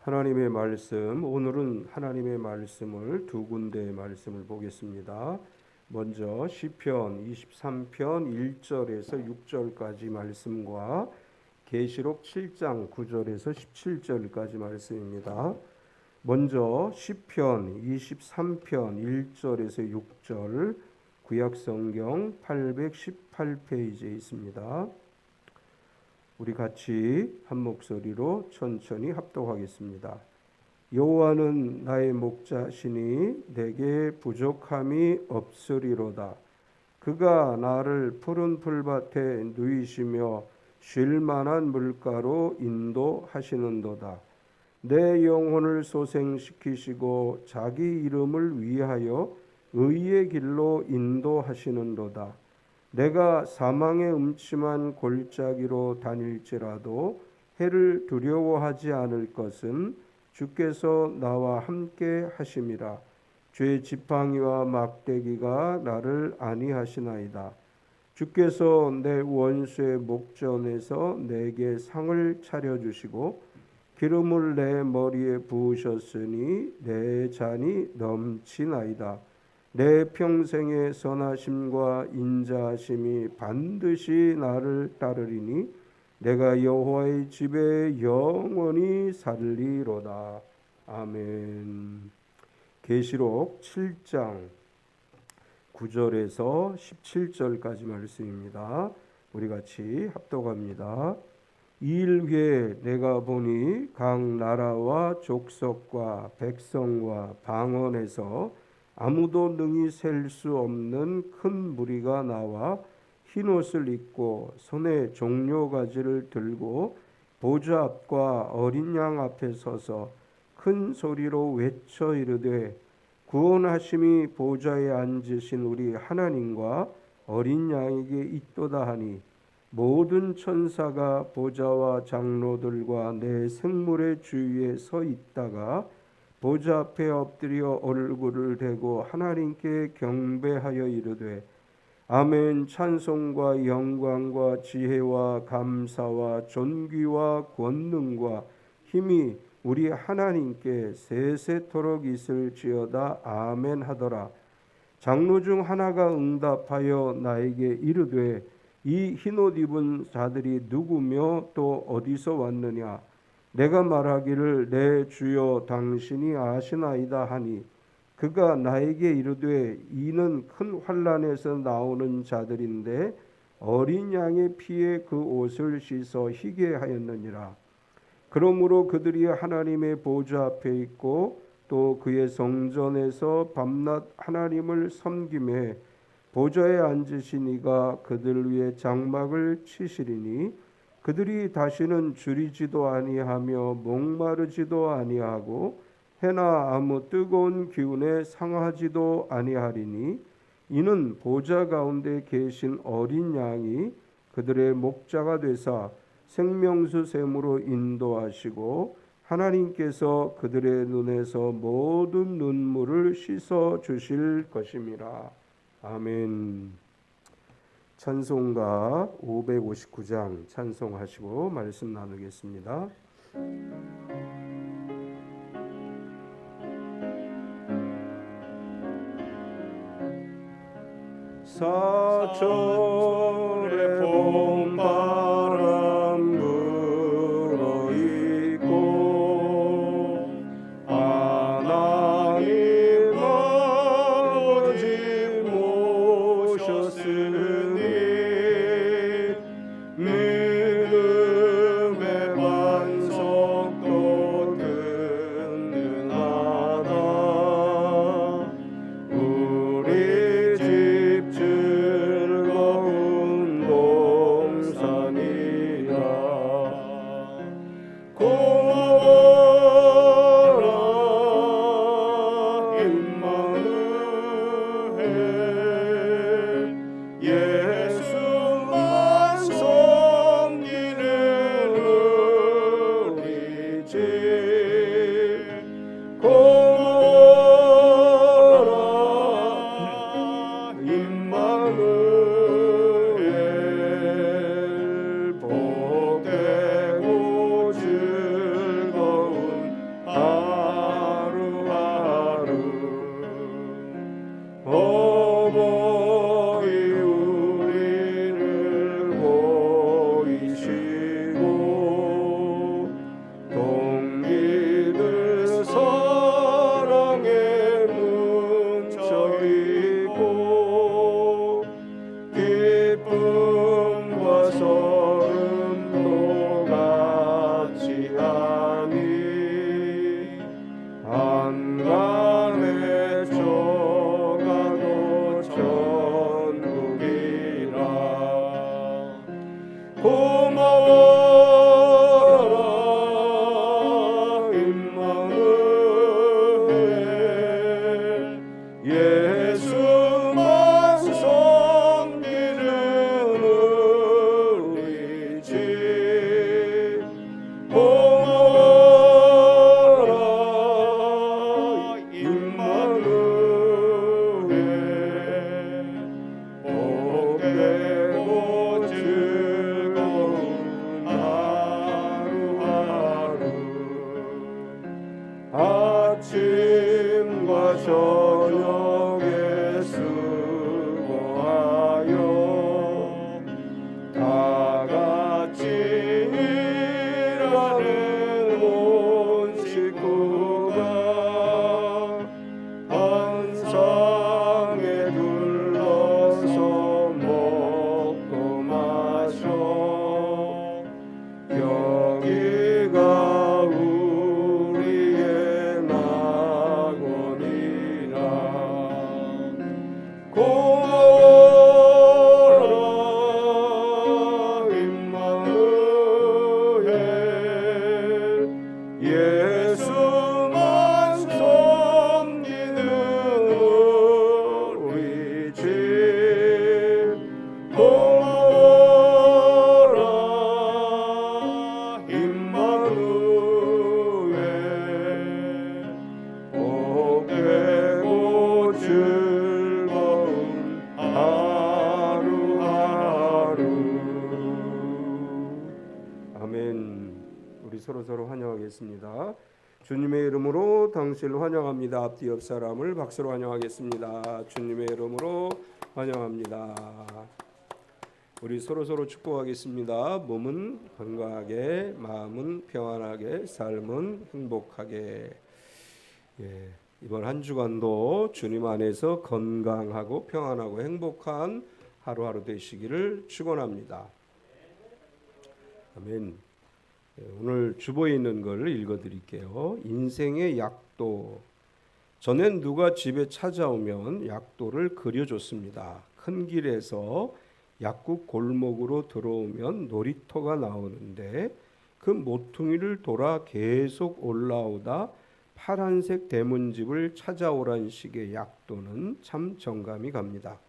하나님의 말씀, 오늘은 하나님의 말씀을 두 군데의 말씀을 보겠습니다. 먼저 시편 23편 1절에서 6절까지 말씀과 계시록 7장 9절에서 17절까지 말씀입니다. 먼저 시편 23편 1절에서 6절, 구약성경 818페이지에 있습니다. 우리 같이 한 목소리로 천천히 합독하겠습니다. 여호와는 나의 목자시니 내게 부족함이 없으리로다. 그가 나를 푸른 풀밭에 누이시며 쉴 만한 물가로 인도하시는도다. 내 영혼을 소생시키시고 자기 이름을 위하여 의의 길로 인도하시는도다. 내가 사망의 음침한 골짜기로 다닐지라도 해를 두려워하지 않을 것은 주께서 나와 함께 하심이라. 죄 지팡이와 막대기가 나를 안위하시나이다. 주께서 내 원수의 목전에서 내게 상을 차려주시고 기름을 내 머리에 부으셨으니 내 잔이 넘치나이다. 내 평생의 선하심과 인자하심이 반드시 나를 따르리니 내가 여호와의 집에 영원히 살리로다. 아멘. 계시록 7장 9절에서 17절까지 말씀입니다. 우리 같이 합독합니다. 이일 후에 내가 보니 각 나라와 족속과 백성과 방언에서 아무도 능히 셀 수 없는 큰 무리가 나와 흰옷을 입고 손에 종려가지를 들고 보좌 앞과 어린 양 앞에 서서 큰 소리로 외쳐 이르되 구원하심이 보좌에 앉으신 우리 하나님과 어린 양에게 있도다 하니 모든 천사가 보좌와 장로들과 내 생물의 주위에 서 있다가 보좌 앞에 엎드려 얼굴을 대고 하나님께 경배하여 이르되 아멘. 찬송과 영광과 지혜와 감사와 존귀와 권능과 힘이 우리 하나님께 세세토록 있을지어다. 아멘 하더라. 장로 중 하나가 응답하여 나에게 이르되 이 흰옷 입은 자들이 누구며 또 어디서 왔느냐. 내가 말하기를 내 주여 당신이 아시나이다 하니 그가 나에게 이르되 이는 큰 환난에서 나오는 자들인데 어린 양의 피에 그 옷을 씻어 희게 하였느니라. 그러므로 그들이 하나님의 보좌 앞에 있고 또 그의 성전에서 밤낮 하나님을 섬김에 보좌에 앉으신 이가 그들 위에 장막을 치시리니 그들이 다시는 줄이지도 아니하며 목마르지도 아니하고 해나 아무 뜨거운 기운에 상하지도 아니하리니 이는 보좌 가운데 계신 어린 양이 그들의 목자가 되사 생명수 샘으로 인도하시고 하나님께서 그들의 눈에서 모든 눈물을 씻어 주실 것임이라. 아멘. 찬송가 559장 찬송하시고 말씀 나누겠습니다. 사철의 봄바람 불어있고 하나님 아버지 모셨으니 믿음의 반석도 든든하다. 우리 집 즐거운 동산 아침과 저녁에 수고하여 다 같이 일하는 온 식구가 한 상에 둘러서 먹고 마셔 여기가 우리의 낙원이라 고마워라 임마누엘 예수만 섬기는 우리 집 고마워라 임마누엘 복되고 즐거운 하루하루. 아멘. 우리 서로 환영하겠습니다. 주님의 이름으로 당신을 환영합니다. 앞뒤 옆 사람을 박수로 환영하겠습니다. 주님의 이름으로 환영합니다. 우리 서로 축복하겠습니다. 몸은 건강하게, 마음은 평안하게, 삶은 행복하게. 이번 한 주간도 주님 안에서 건강하고 평안하고 행복한 하루하루 되시기를 축원합니다. 아멘. 오늘 주보에 있는 걸 읽어드릴게요. 인생의 약도. 전엔 누가 집에 찾아오면 약도를 그려줬습니다. 큰 길에서 약국 골목으로 들어오면 놀이터가 나오는데 그 모퉁이를 돌아 계속 올라오다 파란색 대문집을 찾아오란 식의 약도는 참 정감이 갑니다.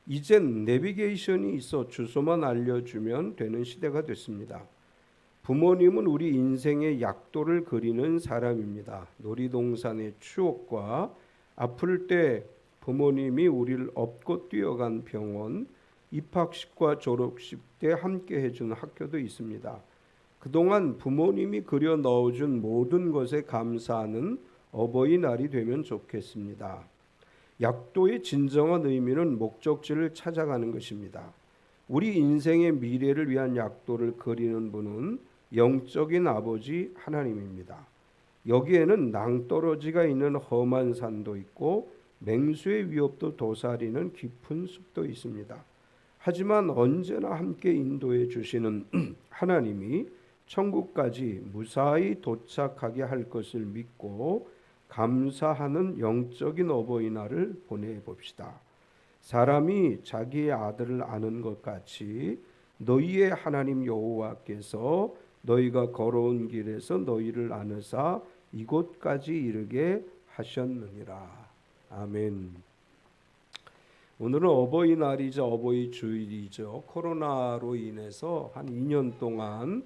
이젠 내비게이션이 있어 주소만 알려주면 되는 시대가 됐습니다. 부모님은 우리 인생의 약도를 그리는 사람입니다. 놀이동산의 추억과 아플 때 부모님이 우리를 업고 뛰어간 병원, 입학식과 졸업식 때 함께 해준 학교도 있습니다. 그동안 부모님이 그려 넣어준 모든 것에 감사하는 어버이날이 되면 좋겠습니다. 약도의 진정한 의미는 목적지를 찾아가는 것입니다. 우리 인생의 미래를 위한 약도를 그리는 분은 영적인 아버지 하나님입니다. 여기에는 낭떠러지가 있는 험한 산도 있고 맹수의 위협도 도사리는 깊은 숲도 있습니다. 하지만 언제나 함께 인도해 주시는 하나님이 천국까지 무사히 도착하게 할 것을 믿고 감사하는 영적인 어버이날을 보내봅시다. 사람이 자기의 아들을 아는 것 같이 너희의 하나님 여호와께서 너희가 걸어온 길에서 너희를 아느사 이곳까지 이르게 하셨느니라. 아멘. 오늘은 어버이날이죠. 어버이 주일이죠. 코로나로 인해서 한 2년 동안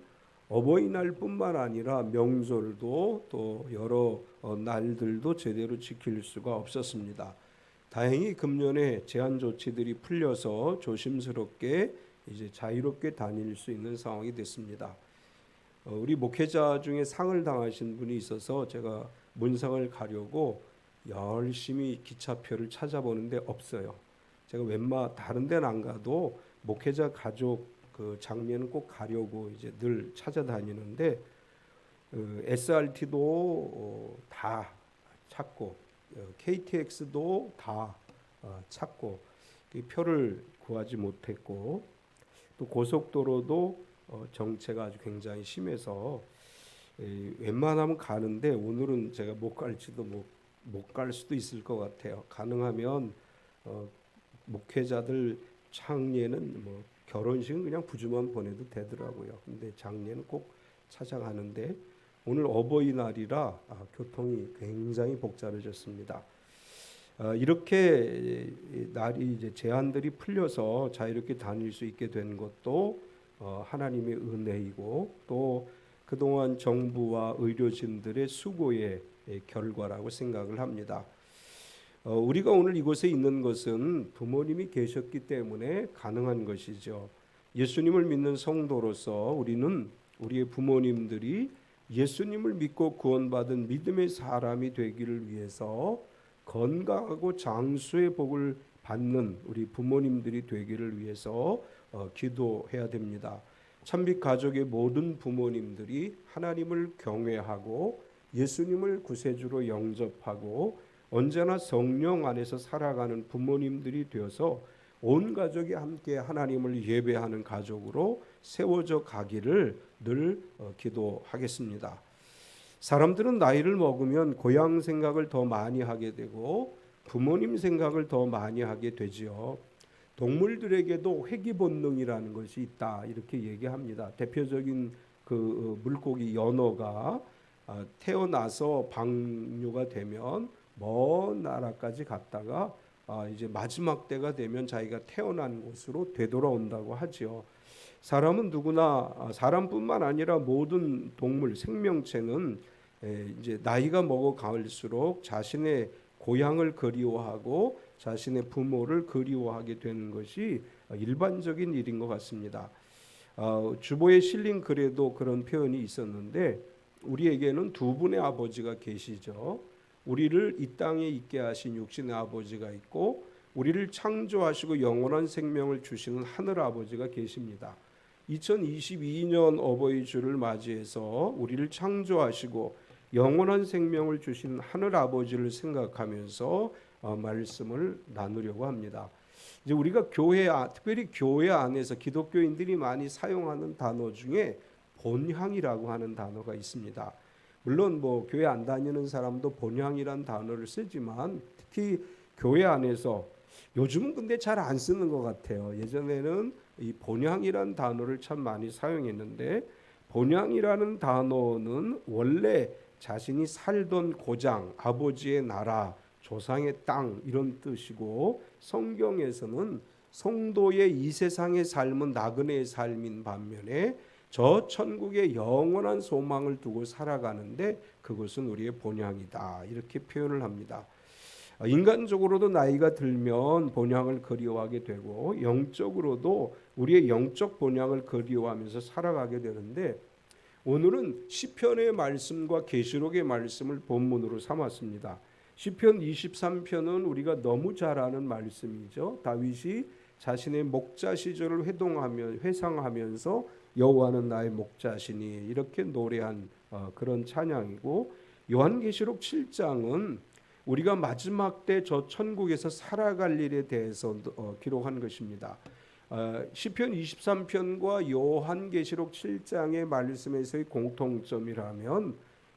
어버이날뿐만 아니라 명절도 또 여러 날들도 제대로 지킬 수가 없었습니다. 다행히 금년에 제한 조치들이 풀려서 조심스럽게 이제 자유롭게 다닐 수 있는 상황이 됐습니다. 우리 목회자 중에 상을 당하신 분이 있어서 제가 문상을 가려고 열심히 기차표를 찾아보는데 없어요. 제가 다른 데는 안 가도 목회자 가족 그 장례는 꼭 가려고 이제 늘 찾아다니는데 SRT도 다 찾고 KTX도 다 찾고 표를 구하지 못했고 또 고속도로도 정체가 아주 굉장히 심해서 웬만하면 가는데 오늘은 제가 못 갈지도 못 갈 수도 있을 것 같아요. 가능하면 목회자들 장례는 뭐 결혼식은 그냥 부주만 보내도 되더라고요. 근데 장례는 꼭 찾아가는데 오늘 어버이날이라 교통이 굉장히 복잡해졌습니다. 이렇게 날이 이제 제한들이 풀려서 자유롭게 다닐 수 있게 된 것도 하나님의 은혜이고 또 그동안 정부와 의료진들의 수고의 결과라고 생각을 합니다. 우리가 오늘 이곳에 있는 것은 부모님이 계셨기 때문에 가능한 것이죠. 예수님을 믿는 성도로서 우리는 우리의 부모님들이 예수님을 믿고 구원받은 믿음의 사람이 되기를 위해서 건강하고 장수의 복을 받는 우리 부모님들이 되기를 위해서 기도해야 됩니다. 참빛 가족의 모든 부모님들이 하나님을 경외하고 예수님을 구세주로 영접하고 언제나 성령 안에서 살아가는 부모님들이 되어서 온 가족이 함께 하나님을 예배하는 가족으로 세워져 가기를 늘 기도하겠습니다. 사람들은 나이를 먹으면 고향 생각을 더 많이 하게 되고 부모님 생각을 더 많이 하게 되지요. 동물들에게도 회귀 본능이라는 것이 있다 이렇게 얘기합니다. 대표적인 그 물고기 연어가 태어나서 방류가 되면 먼 나라까지 갔다가 이제 마지막 때가 되면 자기가 태어난 곳으로 되돌아온다고 하지요. 사람은 누구나 사람뿐만 아니라 모든 동물 생명체는 이제 나이가 먹어 갈수록 자신의 고향을 그리워하고 자신의 부모를 그리워하게 되는 것이 일반적인 일인 것 같습니다. 주보에 실린 글에도 그런 표현이 있었는데 우리에게는 두 분의 아버지가 계시죠. 우리를 이 땅에 있게 하신 육신의 아버지가 있고 우리를 창조하시고 영원한 생명을 주시는 하늘 아버지가 계십니다. 2022년 어버이 주를 맞이해서 우리를 창조하시고 영원한 생명을 주신 하늘 아버지를 생각하면서 말씀을 나누려고 합니다. 이제 우리가 특별히 교회 안에서 기독교인들이 많이 사용하는 단어 중에 본향이라고 하는 단어가 있습니다. 물론 뭐 교회 안 다니는 사람도 본향이란 단어를 쓰지만 특히 교회 안에서 요즘은 근데 잘 안 쓰는 것 같아요. 예전에는 이 본향이란 단어를 참 많이 사용했는데 본향이라는 단어는 원래 자신이 살던 고장, 아버지의 나라, 조상의 땅 이런 뜻이고 성경에서는 성도의 이 세상의 삶은 나그네의 삶인 반면에 저 천국의 영원한 소망을 두고 살아가는데 그것은 우리의 본향이다 이렇게 표현을 합니다. 인간적으로도 나이가 들면 본향을 그리워하게 되고 영적으로도 우리의 영적 본향을 그리워하면서 살아가게 되는데 오늘은 시편의 말씀과 계시록의 말씀을 본문으로 삼았습니다. 시편 23편은 우리가 너무 잘 아는 말씀이죠. 다윗이 자신의 목자 시절을 회상하면서 여호와는 나의 목자시니 이렇게 노래한 그런 찬양이고 요한계시록 7장은 우리가 마지막 때 저 천국에서 살아갈 일에 대해서 기록한 것입니다. 시편 23편과 요한계시록 7장의 말씀에서의 공통점이라면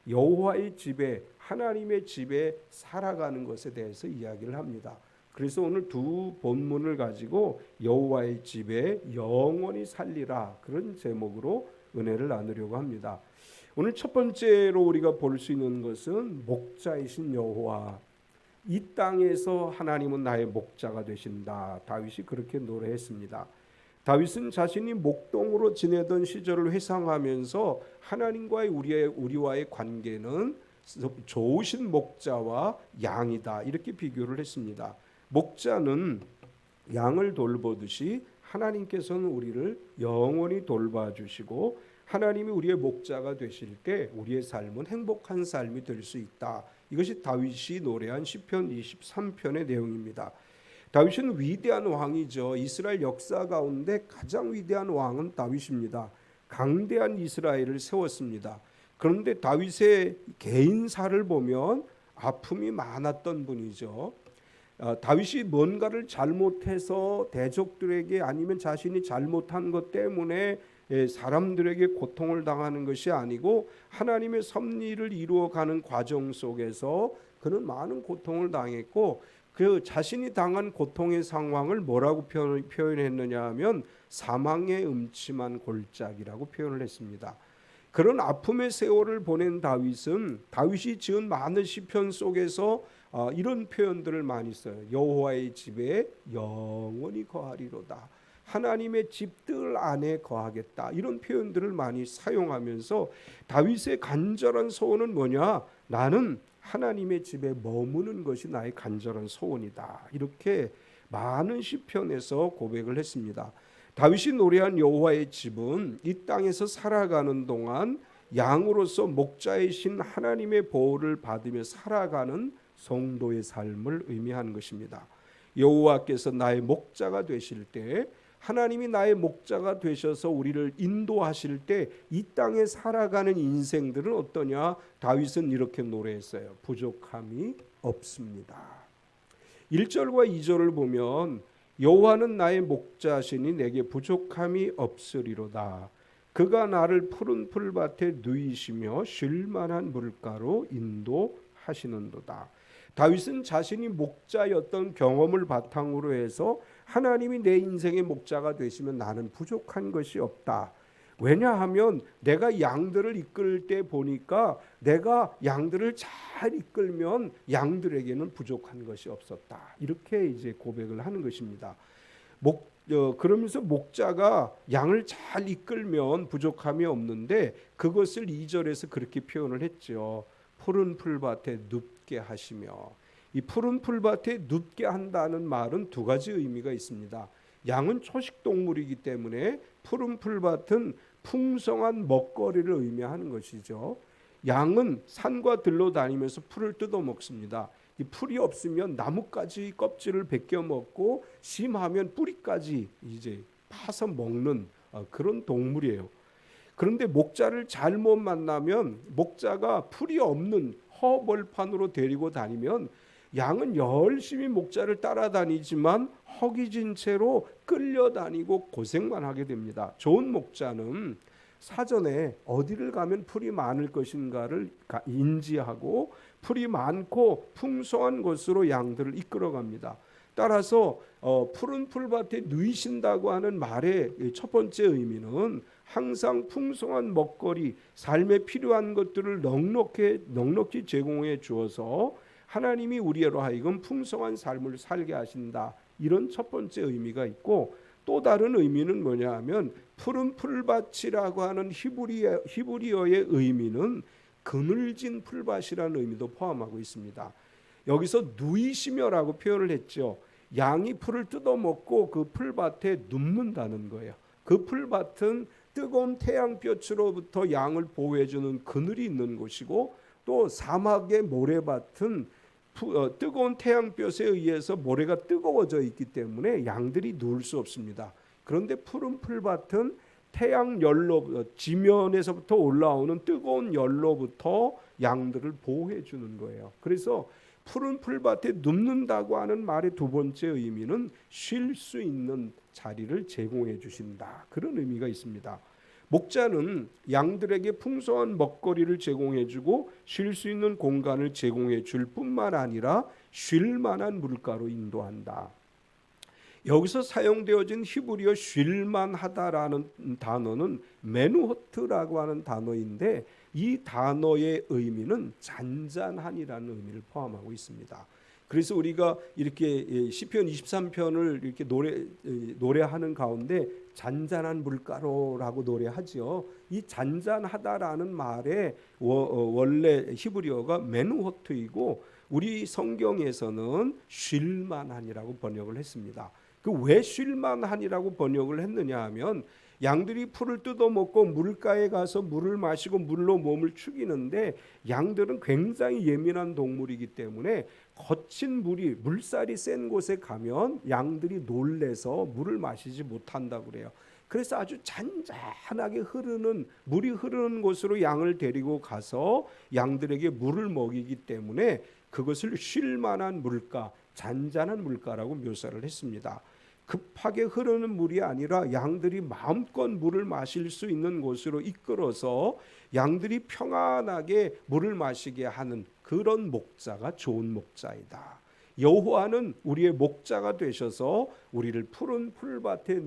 여호와의 집에 하나님의 집에 살아가는 것에 대해서 이야기를 합니다. 그래서 오늘 두 본문을 가지고 여호와의 집에 영원히 살리라 그런 제목으로 은혜를 나누려고 합니다. 오늘 첫 번째로 우리가 볼 수 있는 것은 목자이신 여호와, 이 땅에서 하나님은 나의 목자가 되신다. 다윗이 그렇게 노래했습니다. 다윗은 자신이 목동으로 지내던 시절을 회상하면서 하나님과의 우리와의 관계는 좋으신 목자와 양이다 이렇게 비교를 했습니다. 목자는 양을 돌보듯이 하나님께서는 우리를 영원히 돌봐주시고 하나님이 우리의 목자가 되실 때 우리의 삶은 행복한 삶이 될 수 있다. 이것이 다윗이 노래한 시편 23편의 내용입니다. 다윗은 위대한 왕이죠. 이스라엘 역사 가운데 가장 위대한 왕은 다윗입니다. 강대한 이스라엘을 세웠습니다. 그런데 다윗의 개인사를 보면 아픔이 많았던 분이죠. 다윗이 뭔가를 잘못해서 대적들에게 아니면 자신이 잘못한 것 때문에 사람들에게 고통을 당하는 것이 아니고 하나님의 섭리를 이루어가는 과정 속에서 그는 많은 고통을 당했고 그 자신이 당한 고통의 상황을 뭐라고 표현했느냐 하면 사망의 음침한 골짜기라고 표현을 했습니다. 그런 아픔의 세월을 보낸 다윗이 지은 많은 시편 속에서 이런 표현들을 많이 써요. 여호와의 집에 영원히 거하리로다. 하나님의 집들 안에 거하겠다. 이런 표현들을 많이 사용하면서 다윗의 간절한 소원은 뭐냐? 나는 하나님의 집에 머무는 것이 나의 간절한 소원이다. 이렇게 많은 시편에서 고백을 했습니다. 다윗이 노래한 여호와의 집은 이 땅에서 살아가는 동안 양으로서 목자이신 하나님의 보호를 받으며 살아가는 성도의 삶을 의미하는 것입니다. 여호와께서 나의 목자가 되실 때, 하나님이 나의 목자가 되셔서 우리를 인도하실 때 이 땅에 살아가는 인생들은 어떠냐? 다윗은 이렇게 노래했어요. 부족함이 없습니다. 1절과 2절을 보면 여호와는 나의 목자시니 내게 부족함이 없으리로다. 그가 나를 푸른 풀밭에 누이시며 쉴 만한 물가로 인도하시는도다. 다윗은 자신이 목자였던 경험을 바탕으로 해서 하나님이 내 인생의 목자가 되시면 나는 부족한 것이 없다. 왜냐하면 내가 양들을 이끌 때 보니까 내가 양들을 잘 이끌면 양들에게는 부족한 것이 없었다. 이렇게 이제 고백을 하는 것입니다. 그러면서 목자가 양을 잘 이끌면 부족함이 없는데 그것을 2절에서 그렇게 표현을 했죠. 푸른 풀밭에 눕게 하시며. 이 푸른 풀밭에 눕게 한다는 말은 두 가지 의미가 있습니다. 양은 초식 동물이기 때문에 푸른 풀밭은 풍성한 먹거리를 의미하는 것이죠. 양은 산과 들로 다니면서 풀을 뜯어 먹습니다. 이 풀이 없으면 나뭇가지 껍질을 벗겨 먹고 심하면 뿌리까지 이제 파서 먹는 그런 동물이에요. 그런데 목자를 잘못 만나면 목자가 풀이 없는 허벌판으로 데리고 다니면 양은 열심히 목자를 따라다니지만 허기진 채로 끌려다니고 고생만 하게 됩니다. 좋은 목자는 사전에 어디를 가면 풀이 많을 것인가를 인지하고 풀이 많고 풍성한 곳으로 양들을 이끌어갑니다. 따라서 푸른 풀밭에 누이신다고 하는 말의 첫 번째 의미는 항상 풍성한 먹거리, 삶에 필요한 것들을 넉넉히 제공해 주어서 하나님이 우리로 하여금 풍성한 삶을 살게 하신다. 이런 첫 번째 의미가 있고, 또 다른 의미는 뭐냐 하면 푸른 풀밭이라고 하는 히브리어의 의미는 그늘진 풀밭이라는 의미도 포함하고 있습니다. 여기서 누이시며라고 표현을 했죠. 양이 풀을 뜯어먹고 그 풀밭에 눕는다는 거예요. 그 풀밭은 뜨거운 태양볕으로부터 양을 보호해주는 그늘이 있는 곳이고, 또 사막의 모래밭은 뜨거운 태양볕에 의해서 모래가 뜨거워져 있기 때문에 양들이 누울 수 없습니다. 그런데 푸른 풀밭은 태양 열로 지면에서부터 올라오는 뜨거운 열로부터 양들을 보호해 주는 거예요. 그래서 푸른 풀밭에 눕는다고 하는 말의 두 번째 의미는 쉴 수 있는 자리를 제공해 주신다. 그런 의미가 있습니다. 목자는 양들에게 풍성한 먹거리를 제공해 주고 쉴 수 있는 공간을 제공해 줄 뿐만 아니라 쉴 만한 물가로 인도한다. 여기서 사용되어진 히브리어 쉴만하다라는 단어는 메누호트라고 하는 단어인데, 이 단어의 의미는 잔잔한이라는 의미를 포함하고 있습니다. 그래서 우리가 이렇게 시편 23편을 이렇게 노래하는 가운데 잔잔한 물가로라고 노래하지요. 이 잔잔하다라는 말의 원래 히브리어가 메누호트이고 우리 성경에서는 쉴만한이라고 번역을 했습니다. 그 왜 쉴만한이라고 번역을 했느냐 하면 양들이 풀을 뜯어먹고 물가에 가서 물을 마시고 물로 몸을 축이는데 양들은 굉장히 예민한 동물이기 때문에 거친 물살이 센 곳에 가면 양들이 놀래서 물을 마시지 못한다고 그래요. 그래서 아주 잔잔하게 물이 흐르는 곳으로 양을 데리고 가서 양들에게 물을 먹이기 때문에 그것을 쉴 만한 물가, 잔잔한 물가라고 묘사를 했습니다. 급하게 흐르는 물이 아니라 양들이 마음껏 물을 마실 수 있는 곳으로 이끌어서 양들이 평안하게 물을 마시게 하는 그런 목자가 좋은 목자이다. 여호와는 우리의 목자가 되셔서 우리를 푸른 풀밭에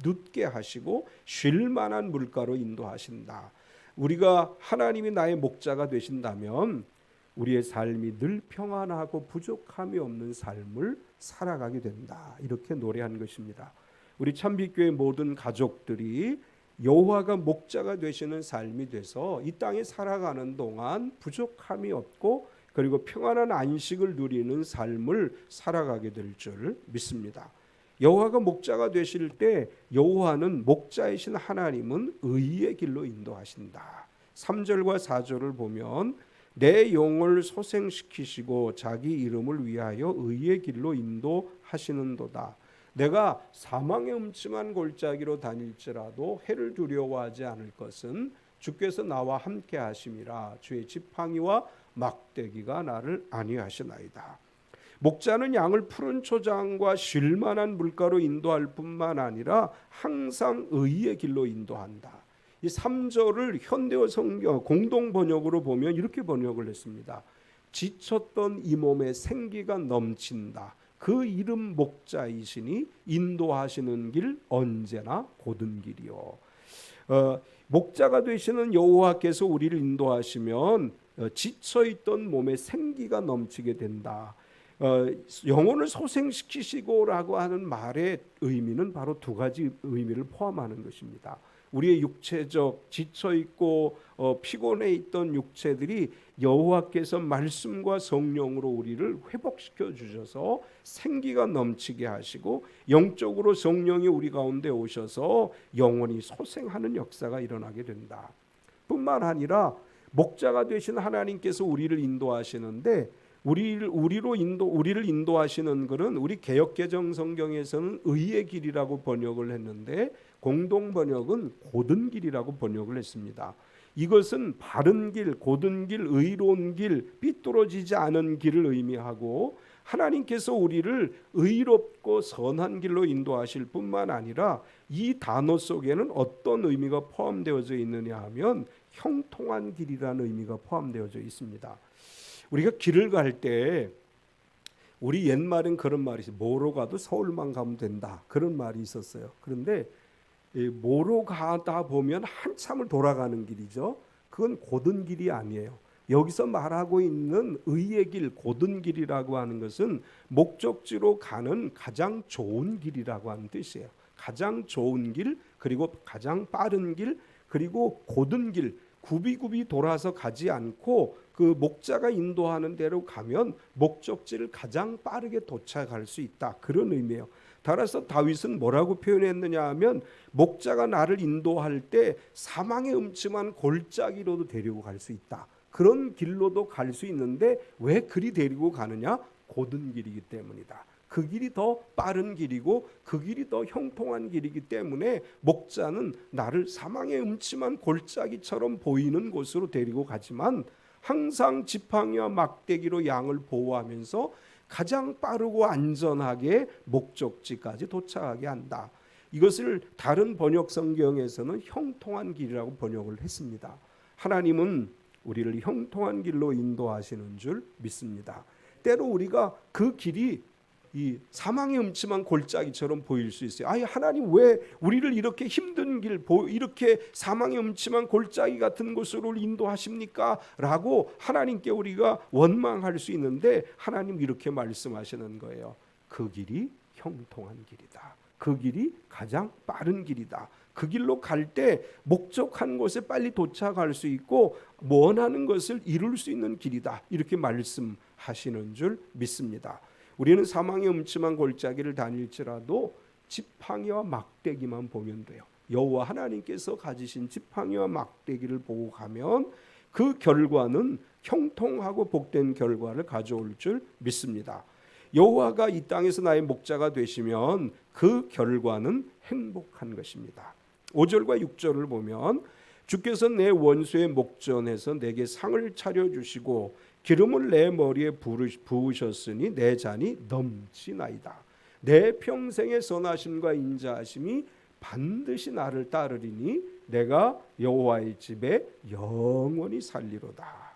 눕게 하시고 쉴 만한 물가로 인도하신다. 우리가 하나님이 나의 목자가 되신다면 우리의 삶이 늘 평안하고 부족함이 없는 삶을 살아가게 된다. 이렇게 노래한 것입니다. 우리 참빛교회 모든 가족들이 여호와가 목자가 되시는 삶이 돼서 이 땅에 살아가는 동안 부족함이 없고 그리고 평안한 안식을 누리는 삶을 살아가게 될 줄 믿습니다. 여호와가 목자가 되실 때 여호와는 목자이신 하나님은 의의 길로 인도하신다. 3절과 4절을 보면 내 영을 소생시키시고 자기 이름을 위하여 의의 길로 인도하시는도다. 내가 사망의 음침한 골짜기로 다닐지라도 해를 두려워하지 않을 것은 주께서 나와 함께 하심이라. 주의 지팡이와 막대기가 나를 안위하시나이다. 목자는 양을 푸른 초장과 쉴만한 물가로 인도할 뿐만 아니라 항상 의의 길로 인도한다. 이 3절을 현대어 성경 공동 번역으로 보면 이렇게 번역을 했습니다. 지쳤던 이 몸에 생기가 넘친다. 그 이름 목자이시니 인도하시는 길 언제나 곧은 길이요. 목자가 되시는 여호와께서 우리를 인도하시면 지쳐있던 몸에 생기가 넘치게 된다. 영혼을 소생시키시고라고 하는 말의 의미는 바로 두 가지 의미를 포함하는 것입니다. 우리의 육체적 지쳐있고 피곤해 있던 육체들이 여호와께서 말씀과 성령으로 우리를 회복시켜 주셔서 생기가 넘치게 하시고 영적으로 성령이 우리 가운데 오셔서 영혼이 소생하는 역사가 일어나게 된다. 뿐만 아니라 목자가 되신 하나님께서 우리를 인도하시는데 우리를 인도하시는 것은 우리 개역개정 성경에서는 의의 길이라고 번역을 했는데 공동 번역은 곧은 길이라고 번역을 했습니다. 이것은 바른 길, 곧은 길, 의로운 길, 삐뚤어지지 않은 길을 의미하고 하나님께서 우리를 의롭고 선한 길로 인도하실 뿐만 아니라 이 단어 속에는 어떤 의미가 포함되어져 있느냐 하면 형통한 길이라는 의미가 포함되어져 있습니다. 우리가 길을 갈 때 우리 옛말엔 그런 말이 있어요. 뭐로 가도 서울만 가면 된다. 그런 말이 있었어요. 그런데 뭐로 가다 보면 한참을 돌아가는 길이죠. 그건 곧은 길이 아니에요. 여기서 말하고 있는 의의 길, 곧은 길이라고 하는 것은 목적지로 가는 가장 좋은 길이라고 하는 뜻이에요. 가장 좋은 길, 그리고 가장 빠른 길, 그리고 곧은 길, 굽이굽이 돌아서 가지 않고 그 목자가 인도하는 대로 가면 목적지를 가장 빠르게 도착할 수 있다. 그런 의미예요. 따라서 다윗은 뭐라고 표현했느냐 하면 목자가 나를 인도할 때 사망의 음침한 골짜기로도 데리고 갈 수 있다. 그런 길로도 갈 수 있는데 왜 그리 데리고 가느냐? 곧은 길이기 때문이다. 그 길이 더 빠른 길이고 그 길이 더 형통한 길이기 때문에 목자는 나를 사망의 음침한 골짜기처럼 보이는 곳으로 데리고 가지만 항상 지팡이와 막대기로 양을 보호하면서 가장 빠르고 안전하게 목적지까지 도착하게 한다. 이것을 다른 번역 성경에서는 형통한 길이라고 번역을 했습니다. 하나님은 우리를 형통한 길로 인도하시는 줄 믿습니다. 때로 우리가 그 길이 이 사망의 음침한 골짜기처럼 보일 수 있어요. 아니 하나님 왜 우리를 이렇게 힘든 길, 이렇게 사망의 음침한 골짜기 같은 곳으로 인도하십니까? 라고 하나님께 우리가 원망할 수 있는데 하나님 이렇게 말씀하시는 거예요. 그 길이 형통한 길이다. 그 길이 가장 빠른 길이다. 그 길로 갈 때 목적한 곳에 빨리 도착할 수 있고 원하는 것을 이룰 수 있는 길이다. 이렇게 말씀하시는 줄 믿습니다. 우리는 사망의 음침한 골짜기를 다닐지라도 지팡이와 막대기만 보면 돼요. 여호와 하나님께서 가지신 지팡이와 막대기를 보고 가면 그 결과는 형통하고 복된 결과를 가져올 줄 믿습니다. 여호와가 이 땅에서 나의 목자가 되시면 그 결과는 행복한 것입니다. 5절과 6절을 보면 주께서 내 원수의 목전에서 내게 상을 차려주시고 기름을 내 머리에 부으셨으니 내 잔이 넘치나이다. 내 평생의 선하심과 인자하심이 반드시 나를 따르리니 내가 여호와의 집에 영원히 살리로다.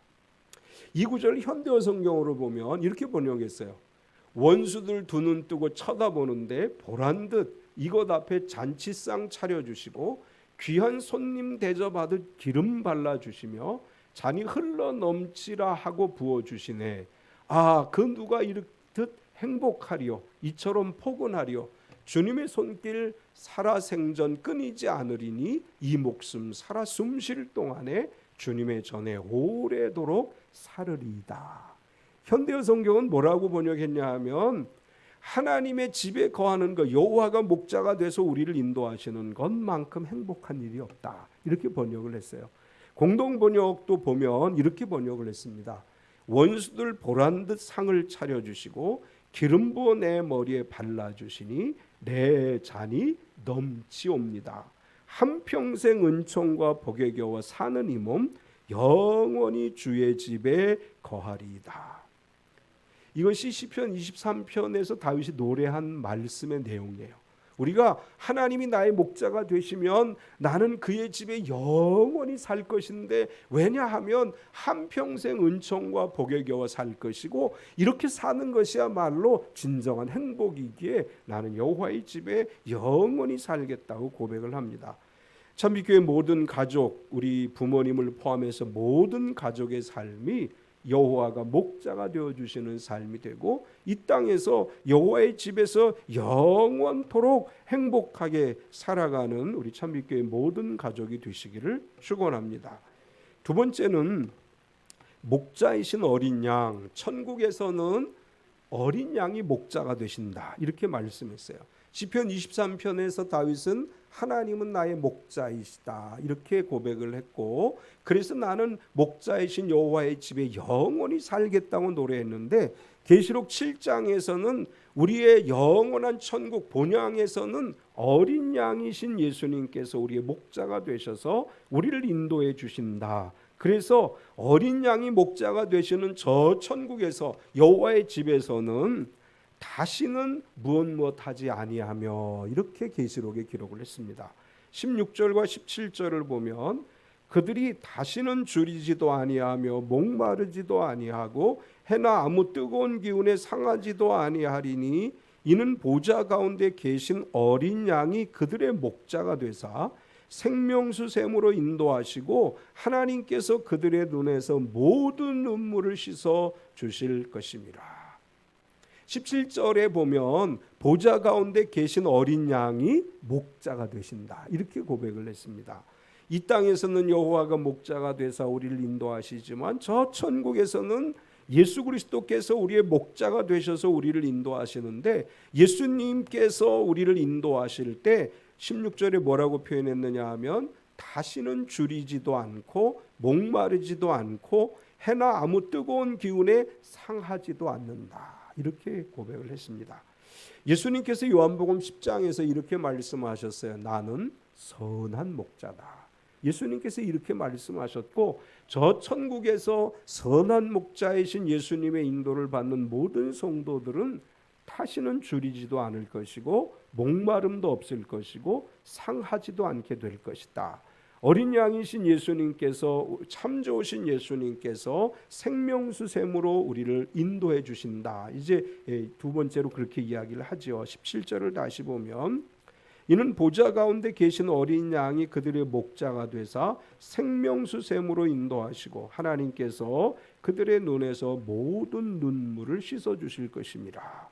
이 구절을 현대어 성경으로 보면 이렇게 번역했어요. 원수들 두 눈 뜨고 쳐다보는데 보란듯 이것 앞에 잔치상 차려주시고 귀한 손님 대접하듯 기름 발라주시며 잔이 흘러 넘치라 하고 부어주시네. 그 누가 이렇듯 행복하리요 이처럼 포근하리요. 주님의 손길 살아생전 끊이지 않으리니 이 목숨 살아 숨쉴 동안에 주님의 전에 오래도록 살으리이다. 현대어 성경은 뭐라고 번역했냐 하면 하나님의 집에 거하는 것, 여호와가 목자가 돼서 우리를 인도하시는 것만큼 행복한 일이 없다. 이렇게 번역을 했어요. 공동 번역도 보면 이렇게 번역을 했습니다. 원수들 보란 듯 상을 차려주시고 기름 부어 내 머리에 발라주시니 내 잔이 넘치옵니다. 한평생 은총과 복에 겨워 사는 이 몸 영원히 주의 집에 거하리이다. 이것이 시편 23편에서 다윗이 노래한 말씀의 내용이에요. 우리가 하나님이 나의 목자가 되시면 나는 그의 집에 영원히 살 것인데, 왜냐하면 한평생 은총과 복에 겨워 살 것이고 이렇게 사는 것이야말로 진정한 행복이기에 나는 여호와의 집에 영원히 살겠다고 고백을 합니다. 참빛교회 모든 가족, 우리 부모님을 포함해서 모든 가족의 삶이 여호와가 목자가 되어주시는 삶이 되고 이 땅에서 여호와의 집에서 영원토록 행복하게 살아가는 우리 참빛교회 모든 가족이 되시기를 축원합니다. 두 번째는 목자이신 어린 양, 천국에서는 어린 양이 목자가 되신다 이렇게 말씀했어요. 시편 23편에서 다윗은 하나님은 나의 목자이시다 이렇게 고백을 했고, 그래서 나는 목자이신 여호와의 집에 영원히 살겠다고 노래했는데, 계시록 7장에서는 우리의 영원한 천국 본향에서는 어린 양이신 예수님께서 우리의 목자가 되셔서 우리를 인도해 주신다. 그래서 어린 양이 목자가 되시는 저 천국에서 여호와의 집에서는 다시는 무엇 하지 아니하며 이렇게 계시록에 기록을 했습니다. 16절과 17절을 보면 그들이 다시는 줄이지도 아니하며 목마르지도 아니하고 해나 아무 뜨거운 기운에 상하지도 아니하리니 이는 보좌 가운데 계신 어린 양이 그들의 목자가 되사 생명수 샘으로 인도하시고 하나님께서 그들의 눈에서 모든 눈물을 씻어 주실 것입니다. 17절에 보면 보좌 가운데 계신 어린 양이 목자가 되신다 이렇게 고백을 했습니다. 이 땅에서는 여호와가 목자가 되사 우리를 인도하시지만 저 천국에서는 예수 그리스도께서 우리의 목자가 되셔서 우리를 인도하시는데, 예수님께서 우리를 인도하실 때 16절에 뭐라고 표현했느냐 하면 다시는 줄이지도 않고 목마르지도 않고 해나 아무 뜨거운 기운에 상하지도 않는다 이렇게 고백을 했습니다. 예수님께서 요한복음 10장에서 이렇게 말씀하셨어요. 나는 선한 목자다. 예수님께서 이렇게 말씀하셨고, 저 천국에서 선한 목자이신 예수님의 인도를 받는 모든 성도들은 다시는 줄이지도 않을 것이고 목마름도 없을 것이고 상하지도 않게 될 것이다. 어린 양이신 예수님께서, 참 좋으신 예수님께서 생명수 샘으로 우리를 인도해 주신다. 이제 두 번째로 그렇게 이야기를 하죠. 17절을 다시 보면 이는 보좌 가운데 계신 어린 양이 그들의 목자가 되사 생명수 샘으로 인도하시고 하나님께서 그들의 눈에서 모든 눈물을 씻어 주실 것입니다.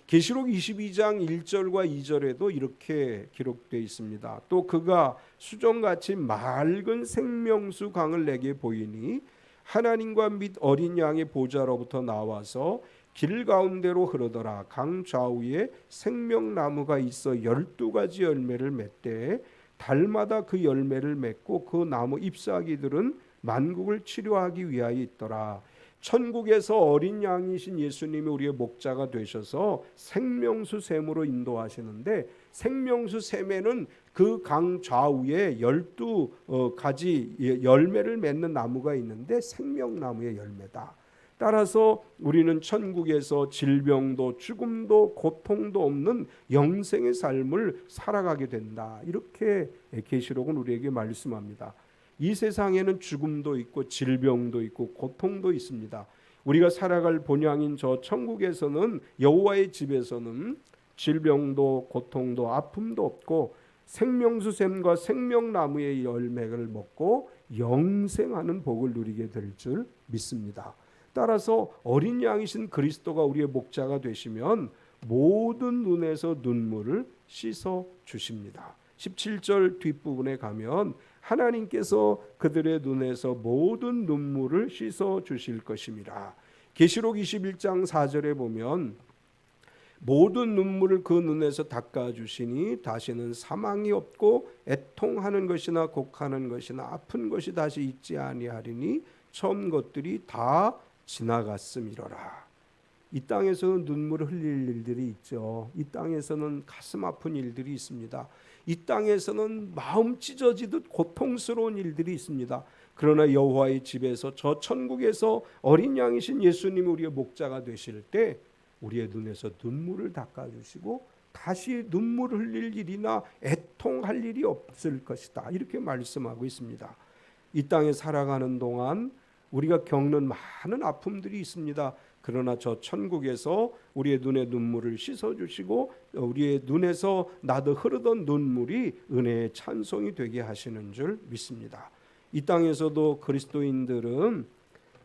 계시록 22장 1절과 2절에도 이렇게 기록되어 있습니다. 또 그가 수정같이 맑은 생명수 강을 내게 보이니 하나님과 및 어린 양의 보좌로부터 나와서 길 가운데로 흐르더라. 강 좌우에 생명나무가 있어 12가지 열매를 맺되 달마다 그 열매를 맺고 그 나무 잎사귀들은 만국을 치료하기 위하여 있더라. 천국에서 어린 양이신 예수님이 우리의 목자가 되셔서 생명수 샘으로 인도하시는데, 생명수 샘에는 그 강 좌우에 12가지 열매를 맺는 나무가 있는데 생명나무의 열매다. 따라서 우리는 천국에서 질병도 죽음도 고통도 없는 영생의 삶을 살아가게 된다. 이렇게 계시록은 우리에게 말씀합니다. 이 세상에는 죽음도 있고 질병도 있고 고통도 있습니다. 우리가 살아갈 본향인 저 천국에서는, 여호와의 집에서는 질병도 고통도 아픔도 없고 생명수 샘과 생명나무의 열매를 먹고 영생하는 복을 누리게 될 줄 믿습니다. 따라서 어린 양이신 그리스도가 우리의 목자가 되시면 모든 눈에서 눈물을 씻어 주십니다. 17절 뒷부분에 가면 하나님께서 그들의 눈에서 모든 눈물을 씻어 주실 것입니다. 계시록 21장 4절에 보면 모든 눈물을 그 눈에서 닦아주시니 다시는 사망이 없고 애통하는 것이나 곡하는 것이나 아픈 것이 다시 있지 아니하리니 처음 것들이 다 지나갔음이로라. 이 땅에서는 눈물을 흘릴 일들이 있죠. 이 땅에서는 가슴 아픈 일들이 있습니다. 이 땅에서는 마음 찢어지듯 고통스러운 일들이 있습니다. 그러나 여호와의 집에서 저 천국에서 어린 양이신 예수님이 우리의 목자가 되실 때 우리의 눈에서 눈물을 닦아주시고 다시 눈물을 흘릴 일이나 애통할 일이 없을 것이다. 이렇게 말씀하고 있습니다. 이 땅에 살아가는 동안 우리가 겪는 많은 아픔들이 있습니다. 그러나 저 천국에서 우리의 눈의 눈물을 씻어주시고 우리의 눈에서 나도 흐르던 눈물이 은혜의 찬송이 되게 하시는 줄 믿습니다. 이 땅에서도 그리스도인들은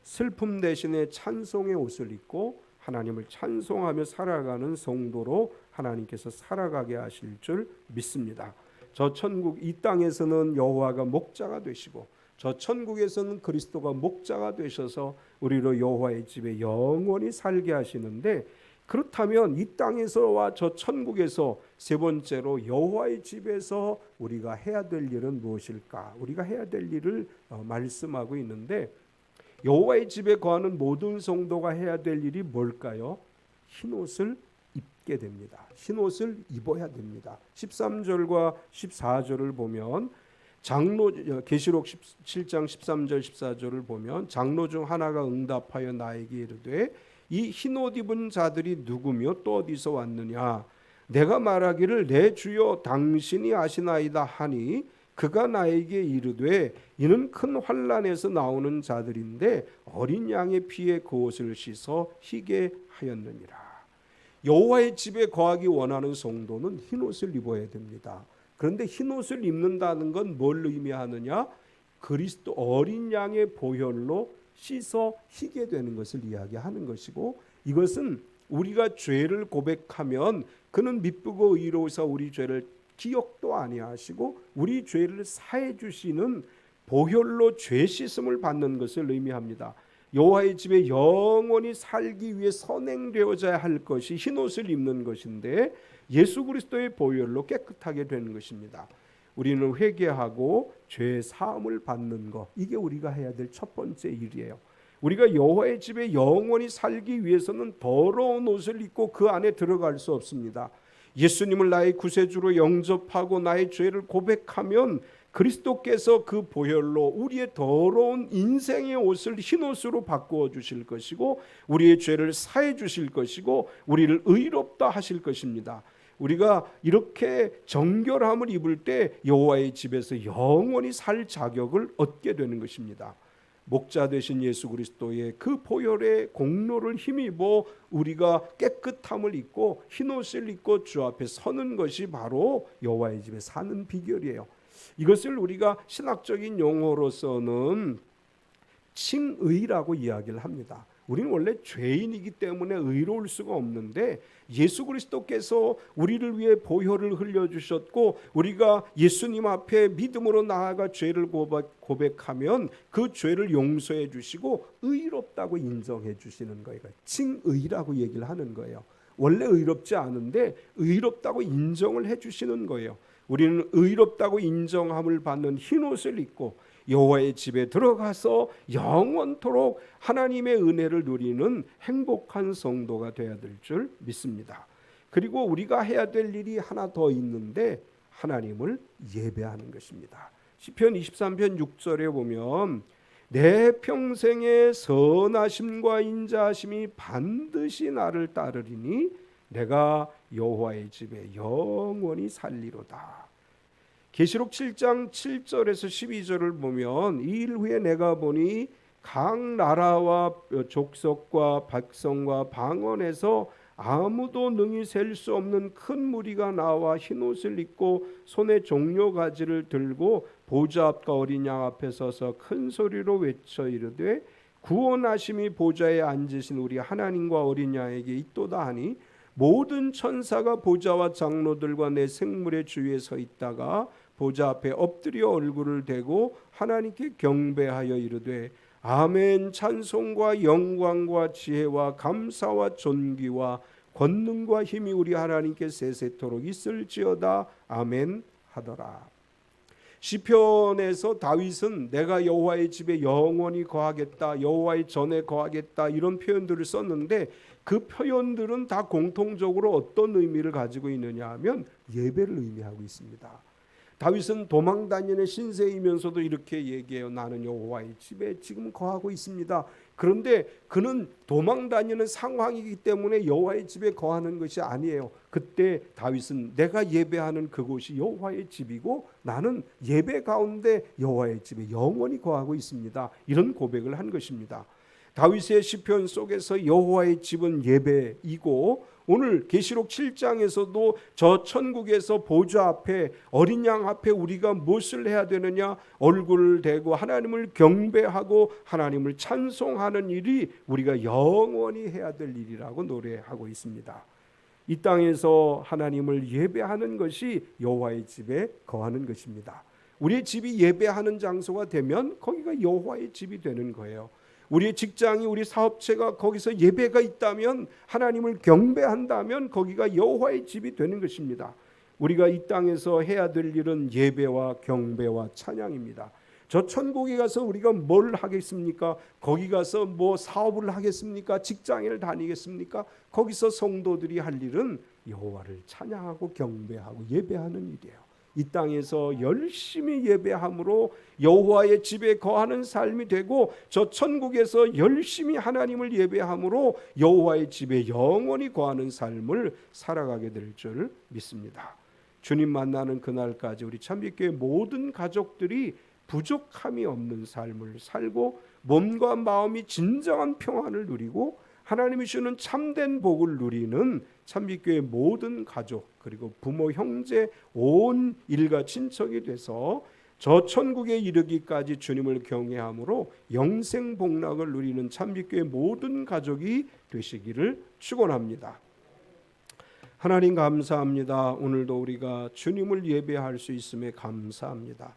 슬픔 대신에 찬송의 옷을 입고 하나님을 찬송하며 살아가는 성도로 하나님께서 살아가게 하실 줄 믿습니다. 저 천국 이 땅에서는 여호와가 목자가 되시고 저 천국에서는 그리스도가 목자가 되셔서 우리로 여호와의 집에 영원히 살게 하시는데, 그렇다면 이 땅에서와 저 천국에서 세 번째로 여호와의 집에서 우리가 해야 될 일은 무엇일까? 우리가 해야 될 일을 말씀하고 있는데, 여호와의 집에 거하는 모든 성도가 해야 될 일이 뭘까요? 흰옷을 입게 됩니다. 흰옷을 입어야 됩니다. 13절과 14절을 보면 계시록 17장 13절 14절을 보면 장로 중 하나가 응답하여 나에게 이르되 이 흰옷 입은 자들이 누구며 또 어디서 왔느냐? 내가 말하기를 내 주여 당신이 아시나이다 하니 그가 나에게 이르되 이는 큰 환난에서 나오는 자들인데 어린 양의 피에 그 옷을 씻어 희게 하였느니라. 여호와의 집에 거하기 원하는 성도는 흰옷을 입어야 됩니다. 그런데 흰옷을 입는다는 건 뭘 의미하느냐? 그리스도 어린 양의 보혈로 씻어 희게 되는 것을 이야기하는 것이고, 이것은 우리가 죄를 고백하면 그는 미쁘고 의로우사 우리 죄를 기억도 아니하시고 우리 죄를 사해 주시는 보혈로 죄 씻음을 받는 것을 의미합니다. 여호와의 집에 영원히 살기 위해 선행되어져야 할 것이 흰옷을 입는 것인데 예수 그리스도의 보혈로 깨끗하게 되는 것입니다. 우리는 회개하고 죄 사함을 받는 것, 이게 우리가 해야 될 첫 번째 일이에요. 우리가 여호와의 집에 영원히 살기 위해서는 더러운 옷을 입고 그 안에 들어갈 수 없습니다. 예수님을 나의 구세주로 영접하고 나의 죄를 고백하면 그리스도께서 그 보혈로 우리의 더러운 인생의 옷을 흰옷으로 바꾸어 주실 것이고 우리의 죄를 사해 주실 것이고 우리를 의롭다 하실 것입니다. 우리가 이렇게 정결함을 입을 때 여호와의 집에서 영원히 살 자격을 얻게 되는 것입니다. 목자 되신 예수 그리스도의 그 보혈의 공로를 힘입어 우리가 깨끗함을 입고 흰옷을 입고 주 앞에 서는 것이 바로 여호와의 집에 사는 비결이에요. 이것을 우리가 신학적인 용어로서는 칭의라고 이야기를 합니다. 우리는 원래 죄인이기 때문에 의로울 수가 없는데 예수 그리스도께서 우리를 위해 보혈을 흘려주셨고 우리가 예수님 앞에 믿음으로 나아가 죄를 고백하면 그 죄를 용서해 주시고 의롭다고 인정해 주시는 거예요. 칭의라고 얘기를 하는 거예요. 원래 의롭지 않은데 의롭다고 인정을 해 주시는 거예요. 우리는 의롭다고 인정함을 받는 흰옷을 입고 여호와의 집에 들어가서 영원토록 하나님의 은혜를 누리는 행복한 성도가 되어야 될 줄 믿습니다. 그리고 우리가 해야 될 일이 하나 더 있는데 하나님을 예배하는 것입니다. 시편 23편 6절에 보면 내 평생의 선하심과 인자하심이 반드시 나를 따르리니 내가 여호와의 집에 영원히 살리로다. 계시록 7장 7절에서 12절을 보면 이 일 후에 내가 보니 각 나라와 족속과 백성과 방언에서 아무도 능히 셀 수 없는 큰 무리가 나와 흰옷을 입고 손에 종려가지를 들고 보좌 앞과 어린 양 앞에 서서 큰 소리로 외쳐 이르되 구원하심이 보좌에 앉으신 우리 하나님과 어린 양에게 있도다 하니 모든 천사가 보좌와 장로들과 내 생물의 주위에 서 있다가 보좌 앞에 엎드려 얼굴을 대고 하나님께 경배하여 이르되 아멘. 찬송과 영광과 지혜와 감사와 존귀와 권능과 힘이 우리 하나님께 세세토록 있을지어다. 아멘 하더라. 시편에서 다윗은 내가 여호와의 집에 영원히 거하겠다, 여호와의 전에 거하겠다, 이런 표현들을 썼는데 그 표현들은 다 공통적으로 어떤 의미를 가지고 있느냐 하면 예배를 의미하고 있습니다. 다윗은 도망다니는 신세이면서도 이렇게 얘기해요. 나는 여호와의 집에 지금 거하고 있습니다. 그런데 그는 도망다니는 상황이기 때문에 여호와의 집에 거하는 것이 아니에요. 그때 다윗은 내가 예배하는 그곳이 여호와의 집이고 나는 예배 가운데 여호와의 집에 영원히 거하고 있습니다. 이런 고백을 한 것입니다. 다윗의 시편 속에서 여호와의 집은 예배이고 오늘 계시록 7장에서도 저 천국에서 보좌 앞에 어린 양 앞에 우리가 무엇을 해야 되느냐, 얼굴을 대고 하나님을 경배하고 하나님을 찬송하는 일이 우리가 영원히 해야 될 일이라고 노래하고 있습니다. 이 땅에서 하나님을 예배하는 것이 여호와의 집에 거하는 것입니다. 우리의 집이 예배하는 장소가 되면 거기가 여호와의 집이 되는 거예요. 우리의 직장이, 우리 사업체가 거기서 예배가 있다면, 하나님을 경배한다면 거기가 여호와의 집이 되는 것입니다. 우리가 이 땅에서 해야 될 일은 예배와 경배와 찬양입니다. 저 천국에 가서 우리가 뭘 하겠습니까? 거기 가서 뭐 사업을 하겠습니까? 직장을 다니겠습니까? 거기서 성도들이 할 일은 여호와를 찬양하고 경배하고 예배하는 일이에요. 이 땅에서 열심히 예배함으로 여호와의 집에 거하는 삶이 되고, 저 천국에서 열심히 하나님을 예배함으로 여호와의 집에 영원히 거하는 삶을 살아가게 될 줄 믿습니다. 주님 만나는 그날까지 우리 참빛교회 모든 가족들이 부족함이 없는 삶을 살고 몸과 마음이 진정한 평안을 누리고 하나님이 주는 참된 복을 누리는 참빛교회 모든 가족, 그리고 부모, 형제, 온 일가 친척이 돼서 저 천국에 이르기까지 주님을 경외함으로 영생 복락을 누리는 참빛교회 모든 가족이 되시기를 축원합니다. 하나님 감사합니다. 오늘도 우리가 주님을 예배할 수 있음에 감사합니다.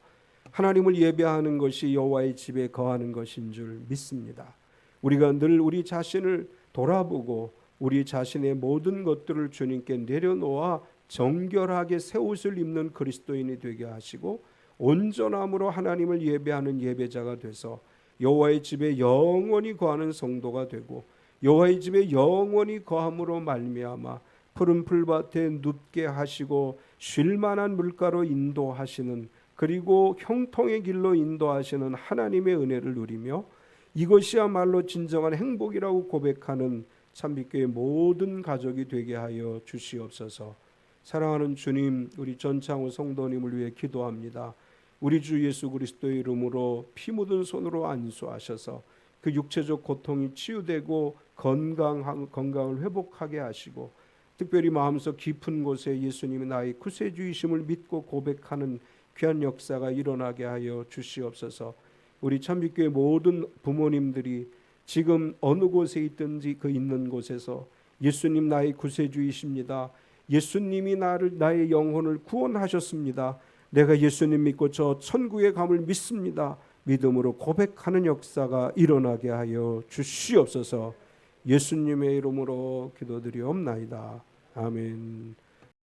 하나님을 예배하는 것이 여호와의 집에 거하는 것인 줄 믿습니다. 우리가 늘 우리 자신을 돌아보고 우리 자신의 모든 것들을 주님께 내려놓아 정결하게 새 옷을 입는 그리스도인이 되게 하시고 온전함으로 하나님을 예배하는 예배자가 돼서 여호와의 집에 영원히 거하는 성도가 되고 여호와의 집에 영원히 거함으로 말미암아 푸른 풀밭에 눕게 하시고 쉴 만한 물가로 인도하시는, 그리고 형통의 길로 인도하시는 하나님의 은혜를 누리며 이것이야말로 진정한 행복이라고 고백하는 참빛교회 모든 가족이 되게 하여 주시옵소서. 사랑하는 주님, 우리 전창호 성도님을 위해 기도합니다. 우리 주 예수 그리스도의 이름으로 피 묻은 손으로 안수하셔서 그 육체적 고통이 치유되고 건강을 회복하게 하시고, 특별히 마음속 깊은 곳에 예수님이 나의 구세주이심을 믿고 고백하는 귀한 역사가 일어나게 하여 주시옵소서. 우리 참빛교회 모든 부모님들이 지금 어느 곳에 있든지 그 있는 곳에서 예수님 나의 구세주이십니다. 예수님이 나의 영혼을 구원하셨습니다. 내가 예수님 믿고 저 천국에 감을 믿습니다. 믿음으로 고백하는 역사가 일어나게 하여 주시옵소서. 예수님의 이름으로 기도드리옵나이다. 아멘.